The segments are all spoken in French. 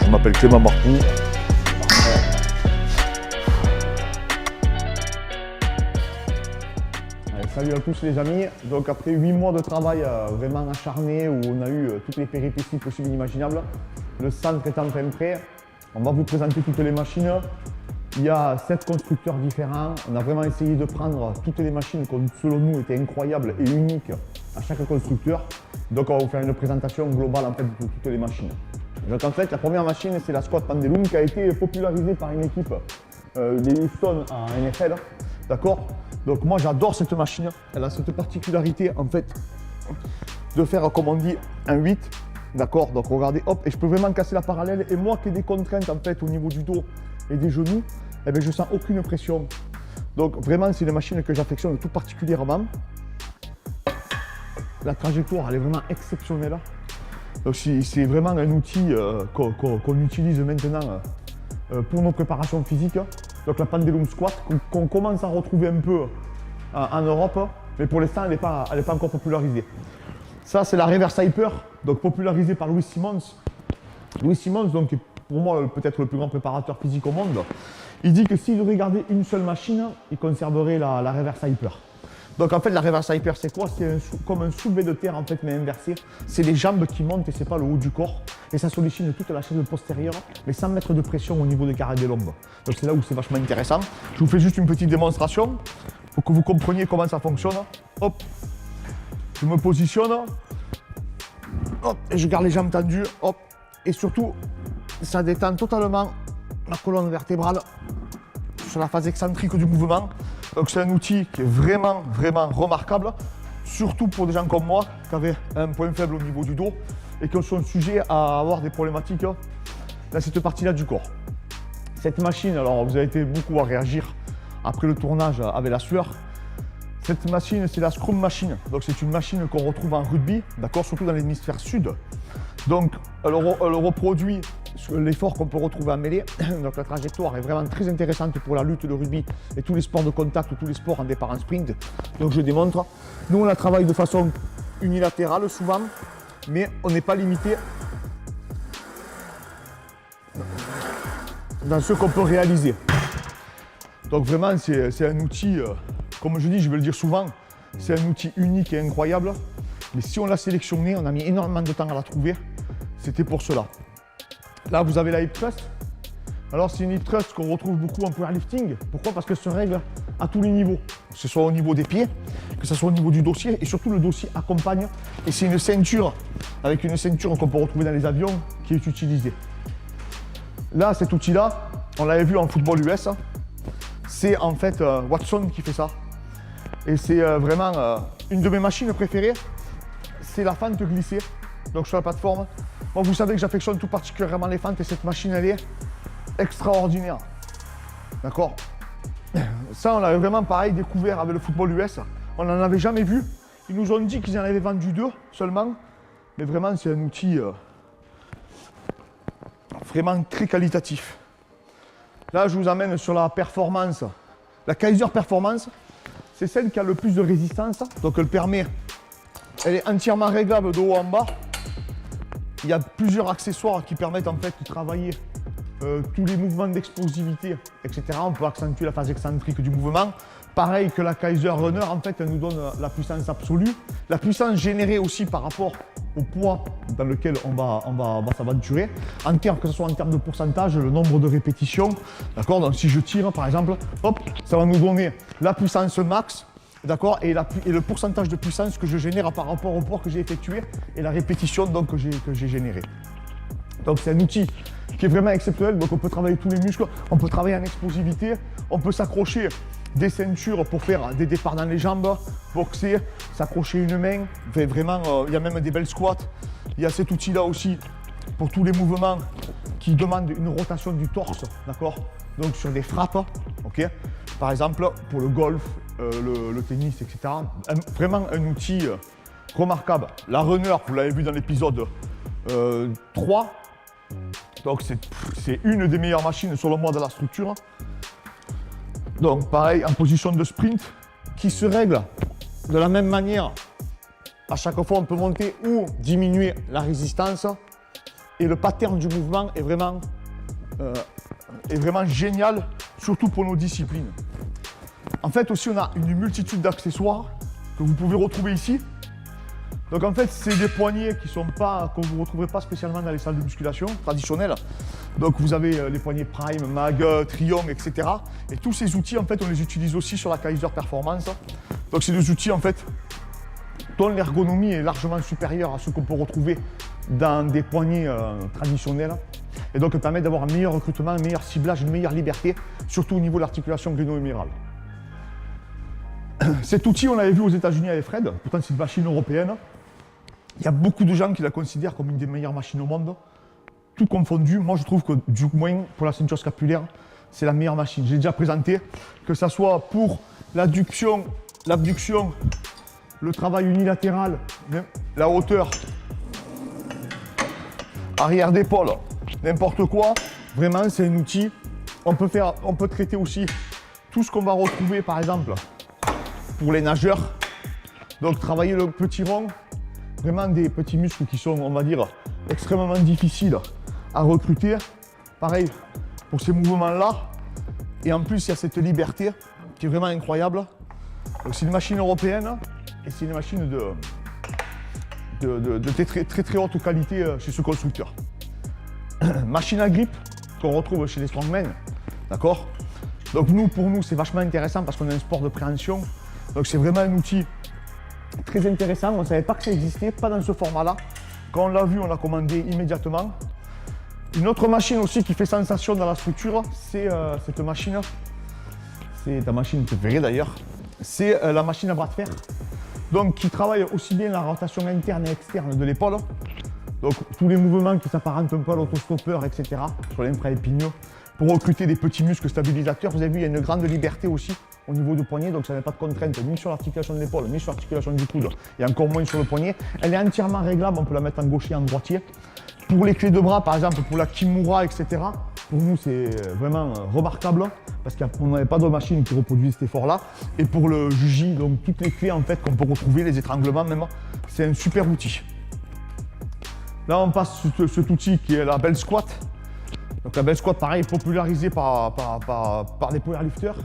Je m'appelle Clément Marcoux. Salut à tous les amis. Donc après 8 mois de travail vraiment acharné où on a eu toutes les péripéties possibles et inimaginables, le centre est enfin prêt. On va vous présenter toutes les machines. Il y a 7 constructeurs différents. On a vraiment essayé de prendre toutes les machines qui selon nous étaient incroyables et uniques à chaque constructeur. Donc on va vous faire une présentation globale en fait de toutes les machines. Donc en fait la première machine c'est la Squat Pendulum qui a été popularisée par une équipe des Houston en NFL. D'accord? Donc moi j'adore cette machine. Elle a cette particularité en fait de faire comme on dit un 8. D'accord? Donc regardez, hop, et je peux vraiment casser la parallèle. Et moi qui ai des contraintes en fait au niveau du dos et des genoux, eh bien, je sens aucune pression. Donc vraiment c'est une machine que j'affectionne tout particulièrement. La trajectoire elle est vraiment exceptionnelle. Donc c'est vraiment un outil qu'on utilise maintenant pour nos préparations physiques. Donc la Pendulum Squat qu'on commence à retrouver un peu en Europe, mais pour l'instant elle n'est pas encore popularisée. Ça c'est la Reverse Hyper, donc popularisée par Louis Simmons. Louis Simmons, donc pour moi peut-être le plus grand préparateur physique au monde, il dit que s'il devait garder une seule machine, il conserverait la Reverse Hyper. Donc en fait la Reverse Hyper c'est quoi? C'est comme un soulevé de terre en fait mais inversé. C'est les jambes qui montent et c'est pas le haut du corps. Et ça sollicite toute la chaîne postérieure mais sans mettre de pression au niveau des carrés des lombes. Donc c'est là où c'est vachement intéressant. Je vous fais juste une petite démonstration pour que vous compreniez comment ça fonctionne. Hop, je me positionne. Hop, et je garde les jambes tendues. Hop, et surtout ça détend totalement la colonne vertébrale sur la phase excentrique du mouvement. Donc c'est un outil qui est vraiment remarquable, surtout pour des gens comme moi qui avaient un point faible au niveau du dos et qui sont sujets à avoir des problématiques dans cette partie-là du corps. Cette machine, alors vous avez été beaucoup à réagir après le tournage avec la sueur. Cette machine, c'est la Scrum Machine. Donc c'est une machine qu'on retrouve en rugby, d'accord, surtout dans l'hémisphère sud. Donc elle reproduit l'effort qu'on peut retrouver en mêlée. Donc la trajectoire est vraiment très intéressante pour la lutte de rugby et tous les sports de contact, tous les sports en départ en sprint. Donc je démontre. Nous on la travaille de façon unilatérale souvent, mais on n'est pas limité dans ce qu'on peut réaliser. Donc vraiment c'est un outil, comme je dis, je vais le dire souvent, c'est un outil unique et incroyable. Mais si on l'a sélectionné, on a mis énormément de temps à la trouver, c'était pour cela. Là, vous avez la hip thrust. Alors, c'est une hip thrust qu'on retrouve beaucoup en powerlifting. Pourquoi? Parce qu'elle se règle à tous les niveaux. Que ce soit au niveau des pieds, que ce soit au niveau du dossier. Et surtout, le dossier accompagne. Et c'est une ceinture, avec une ceinture qu'on peut retrouver dans les avions, qui est utilisée. Là, cet outil-là, on l'avait vu en football US. C'est en fait Watson qui fait ça. Et c'est vraiment une de mes machines préférées. C'est la fente glissée, donc sur la plateforme. Moi, vous savez que j'affectionne tout particulièrement les fentes et cette machine, elle est extraordinaire. D'accord? Ça, on l'avait vraiment pareil découvert avec le football US. On n'en avait jamais vu. Ils nous ont dit qu'ils en avaient vendu 2 seulement. Mais vraiment, c'est un outil vraiment très qualitatif. Là, je vous amène sur la performance. La Kaiser Performance, c'est celle qui a le plus de résistance. Donc, elle est entièrement réglable de haut en bas. Il y a plusieurs accessoires qui permettent en fait de travailler tous les mouvements d'explosivité, etc. On peut accentuer la phase excentrique du mouvement. Pareil que la Kaiser Runner, en fait, elle nous donne la puissance absolue. La puissance générée aussi par rapport au poids dans lequel on va s'aventurer. Que ce soit en termes de pourcentage, le nombre de répétitions. D'accord? Donc si je tire par exemple, hop, ça va nous donner la puissance max. D'accord, et le pourcentage de puissance que je génère par rapport au poids que j'ai effectué et la répétition donc, que j'ai générée. Donc c'est un outil qui est vraiment exceptionnel. Donc on peut travailler tous les muscles, on peut travailler en explosivité, on peut s'accrocher des ceintures pour faire des départs dans les jambes, boxer, s'accrocher une main. Vraiment, il y a même des belles squats. Il y a cet outil là aussi pour tous les mouvements qui demandent une rotation du torse, d'accord. Donc sur des frappes, ok. Par exemple pour le golf, le tennis, etc. Vraiment un outil remarquable. La Runner, vous l'avez vu dans l'épisode 3. Donc c'est une des meilleures machines selon moi de la structure. Donc pareil, en position de sprint, qui se règle de la même manière À chaque fois, on peut monter ou diminuer la résistance. Et le pattern du mouvement est vraiment génial, surtout pour nos disciplines. En fait, aussi, on a une multitude d'accessoires que vous pouvez retrouver ici. Donc en fait, c'est des poignets que vous ne retrouverez pas spécialement dans les salles de musculation traditionnelles. Donc vous avez les poignets Prime, Mag, Trion, etc. Et tous ces outils, en fait, on les utilise aussi sur la Kaiser Performance. Donc c'est des outils, en fait, dont l'ergonomie est largement supérieure à ce qu'on peut retrouver dans des poignets traditionnels. Et donc permet d'avoir un meilleur recrutement, un meilleur ciblage, une meilleure liberté, surtout au niveau de l'articulation gléno-humérale. Cet outil, on l'avait vu aux États-Unis avec Fred, pourtant c'est une machine européenne. Il y a beaucoup de gens qui la considèrent comme une des meilleures machines au monde. Tout confondu, moi je trouve que du moins pour la ceinture scapulaire, c'est la meilleure machine. J'ai déjà présenté, que ce soit pour l'adduction, l'abduction, le travail unilatéral, la hauteur, arrière d'épaule, n'importe quoi. Vraiment, c'est un outil. On peut traiter aussi tout ce qu'on va retrouver, par exemple, pour les nageurs. Donc, travailler le petit rond, vraiment des petits muscles qui sont, on va dire, extrêmement difficiles à recruter. Pareil pour ces mouvements-là. Et en plus, il y a cette liberté qui est vraiment incroyable. Donc, c'est une machine européenne et c'est une machine de très haute qualité chez ce constructeur. Machine à grip qu'on retrouve chez les strongmen, d'accord? Donc pour nous, c'est vachement intéressant parce qu'on a un sport de préhension. Donc c'est vraiment un outil très intéressant. On ne savait pas que ça existait, pas dans ce format-là. Quand on l'a vu, on l'a commandé immédiatement. Une autre machine aussi qui fait sensation dans la structure, c'est cette machine. C'est ta machine préférée d'ailleurs. C'est la machine à bras de fer. Donc qui travaille aussi bien la rotation interne et externe de l'épaule. Donc tous les mouvements qui s'apparentent un peu à l'autostoppeur, etc. sur l'infra-épineux pour recruter des petits muscles stabilisateurs. Vous avez vu, il y a une grande liberté aussi au niveau du poignet, donc ça n'a pas de contrainte ni sur l'articulation de l'épaule, ni sur l'articulation du coude, et encore moins sur le poignet. Elle est entièrement réglable, on peut la mettre en gaucher, en droitier. Pour les clés de bras, par exemple, pour la Kimura, etc., pour nous, c'est vraiment remarquable parce qu'on n'avait pas de machine qui reproduit cet effort-là. Et pour le Juji, donc toutes les clés en fait qu'on peut retrouver, les étranglements même, c'est un super outil. Là, on passe sur cet outil qui est la Bell Squat. Donc la Bell Squat, pareil, popularisée par les powerlifters.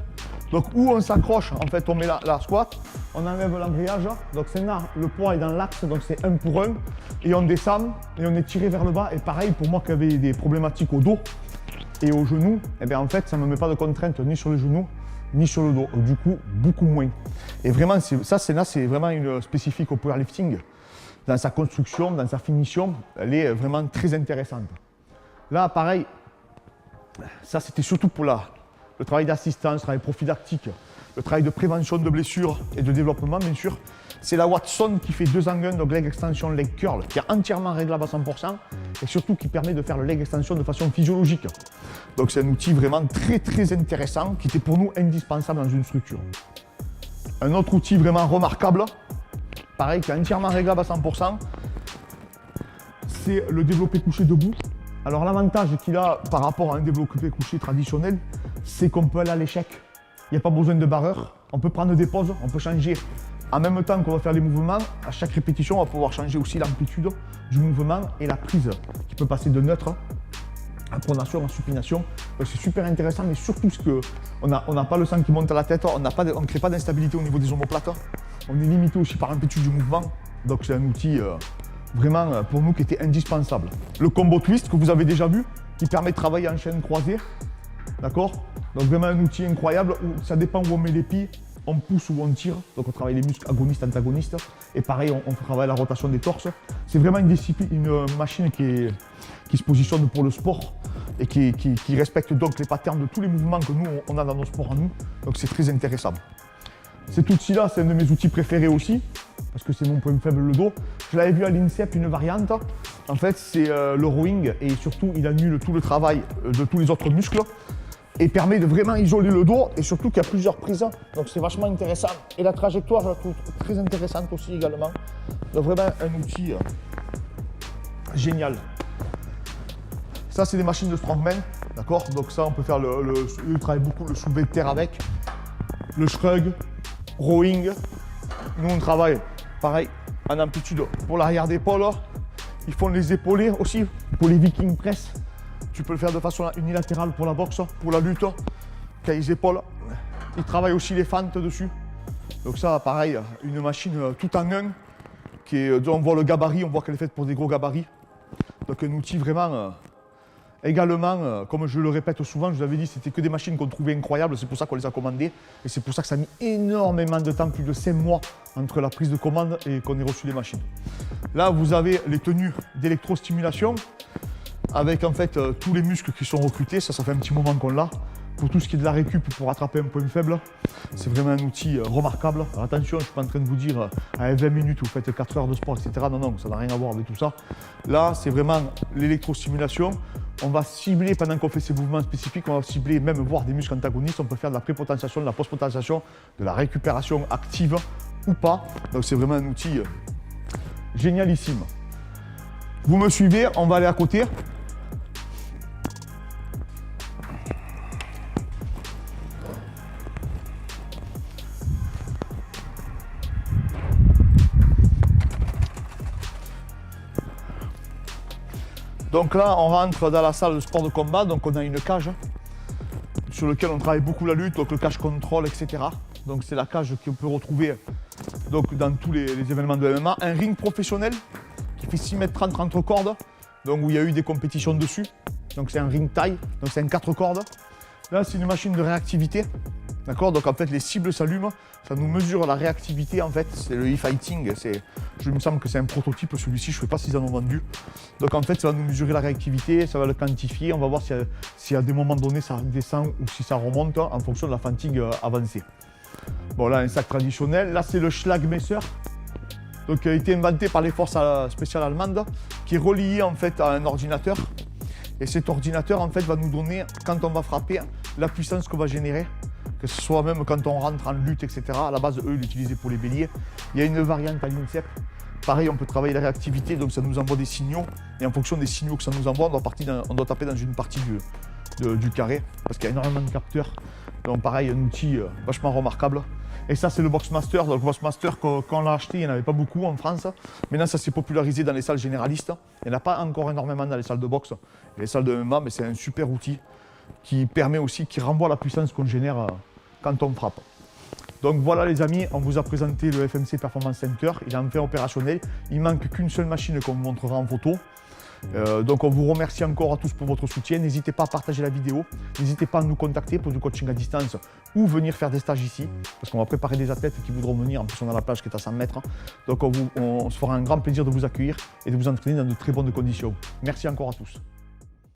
Donc où on s'accroche, en fait, on met la squat, on enlève l'embrayage. Donc c'est là, le poids est dans l'axe, donc c'est 1 pour 1. Et on descend et on est tiré vers le bas. Et pareil, pour moi qui avais des problématiques au dos et au genou, eh bien en fait, ça ne me met pas de contrainte ni sur les genoux, ni sur le dos. Du coup, beaucoup moins. Et vraiment, c'est vraiment une spécifique au powerlifting. Dans sa construction, dans sa finition, elle est vraiment très intéressante. Là, pareil, ça c'était surtout pour le travail d'assistance, le travail prophylactique, le travail de prévention de blessures et de développement, bien sûr. C'est la Watson qui fait 2 en 1, donc leg extension, leg curl, qui est entièrement réglable à 100% et surtout qui permet de faire le leg extension de façon physiologique. Donc c'est un outil vraiment très intéressant qui était pour nous indispensable dans une structure. Un autre outil vraiment remarquable, pareil, qui est entièrement réglable à 100%, c'est le développé couché debout. Alors l'avantage qu'il a par rapport à un développé couché traditionnel, c'est qu'on peut aller à l'échec. Il n'y a pas besoin de barreur, on peut prendre des pauses, on peut changer. En même temps qu'on va faire les mouvements, à chaque répétition, on va pouvoir changer aussi l'amplitude du mouvement et la prise qui peut passer de neutre à pronation, à supination. Donc c'est super intéressant, mais surtout ce que on n'a pas le sang qui monte à la tête, on ne crée pas d'instabilité au niveau des omoplates. On est limité aussi par l'amplitude du mouvement. Donc c'est un outil vraiment pour nous qui était indispensable. Le combo twist que vous avez déjà vu, qui permet de travailler en chaîne croisée. D'accord? Donc vraiment un outil incroyable où ça dépend où on met les pieds, on pousse ou on tire. Donc on travaille les muscles agonistes, antagonistes. Et pareil, on travaille la rotation des torses. C'est vraiment une machine qui se positionne pour le sport et qui respecte donc les patterns de tous les mouvements que nous, on a dans nos sports en nous. Donc c'est très intéressant. Cet outil-là, c'est un de mes outils préférés aussi, parce que c'est mon point faible, le dos. Je l'avais vu à l'INSEP, une variante. En fait, c'est le rowing et surtout, il annule tout le travail de tous les autres muscles et permet de vraiment isoler le dos et surtout qu'il y a plusieurs prises. Donc c'est vachement intéressant. Et la trajectoire, je la trouve très intéressante aussi également. Donc vraiment un outil génial. Ça, c'est des machines de strongman, d'accord? Donc ça, on peut faire il travaille beaucoup le soulevé de terre avec, le shrug, rowing. Nous, on travaille pareil en amplitude pour l'arrière d'épaule. Ils font les épaulés aussi pour les Viking Press. Tu peux le faire de façon unilatérale pour la boxe, pour la lutte, quand ils épaulent. Ils travaillent aussi les fentes dessus. Donc ça, pareil, une machine tout en un, dont on voit le gabarit, on voit qu'elle est faite pour des gros gabarits. Donc un outil vraiment, également, comme je le répète souvent, je vous l'avais dit, c'était que des machines qu'on trouvait incroyables, c'est pour ça qu'on les a commandées. Et c'est pour ça que ça a mis énormément de temps, plus de 5 mois, entre la prise de commande et qu'on ait reçu les machines. Là, vous avez les tenues d'électrostimulation, avec en fait tous les muscles qui sont recrutés, ça fait un petit moment qu'on l'a. Pour tout ce qui est de la récup, pour rattraper un point faible, c'est vraiment un outil remarquable. Alors attention, je ne suis pas en train de vous dire à 20 minutes vous faites 4 heures de sport, etc. Non, non, ça n'a rien à voir avec tout ça. Là, c'est vraiment l'électrostimulation. On va cibler, pendant qu'on fait ces mouvements spécifiques, on va cibler même voir des muscles antagonistes. On peut faire de la prépotentiation, de la postpotentiation, de la récupération active ou pas. Donc c'est vraiment un outil génialissime. Vous me suivez, on va aller à côté. Donc là, on rentre dans la salle de sport de combat, donc on a une cage sur laquelle on travaille beaucoup la lutte, donc le cage contrôle, etc. Donc c'est la cage qu'on peut retrouver donc, dans tous les événements de MMA. Un ring professionnel qui fait 6,30 m 30 cordes, donc où il y a eu des compétitions dessus. Donc c'est un ring taille, donc c'est un 4 cordes. Là, c'est une machine de réactivité. D'accord, donc en fait les cibles s'allument, ça nous mesure la réactivité en fait, c'est le e-fighting, je me semble que c'est un prototype celui-ci, je ne sais pas s'ils en ont vendu. Donc en fait ça va nous mesurer la réactivité, ça va le quantifier, on va voir si à des moments donnés ça descend ou si ça remonte en fonction de la fatigue avancée. Bon là un sac traditionnel, là c'est le Schlagmesser, donc qui a été inventé par les forces spéciales allemandes, qui est relié en fait à un ordinateur. Et cet ordinateur en fait va nous donner, quand on va frapper, la puissance qu'on va générer. Que ce soit même quand on rentre en lutte, etc. À la base, eux, ils l'utilisaient pour les béliers. Il y a une variante à l'INSEP. Pareil, on peut travailler la réactivité, donc ça nous envoie des signaux. Et en fonction des signaux que ça nous envoie, on doit taper dans une partie du carré, parce qu'il y a énormément de capteurs. Donc pareil, un outil vachement remarquable. Et ça, c'est le Boxmaster. Donc le Boxmaster, quand on l'a acheté, il n'y en avait pas beaucoup en France. Maintenant, ça s'est popularisé dans les salles généralistes. Il n'y en a pas encore énormément dans les salles de boxe. Les salles de MMA, mais c'est un super outil qui permet aussi, qui renvoie la puissance qu'on génère quand on frappe. Donc voilà les amis, on vous a présenté le FMC Performance Center, il est enfin opérationnel, il ne manque qu'une seule machine qu'on vous montrera en photo. Donc on vous remercie encore à tous pour votre soutien, n'hésitez pas à partager la vidéo, n'hésitez pas à nous contacter pour du coaching à distance ou venir faire des stages ici, parce qu'on va préparer des athlètes qui voudront venir, en plus on a la plage qui est à 100 mètres, donc on se fera un grand plaisir de vous accueillir et de vous entraîner dans de très bonnes conditions. Merci encore à tous.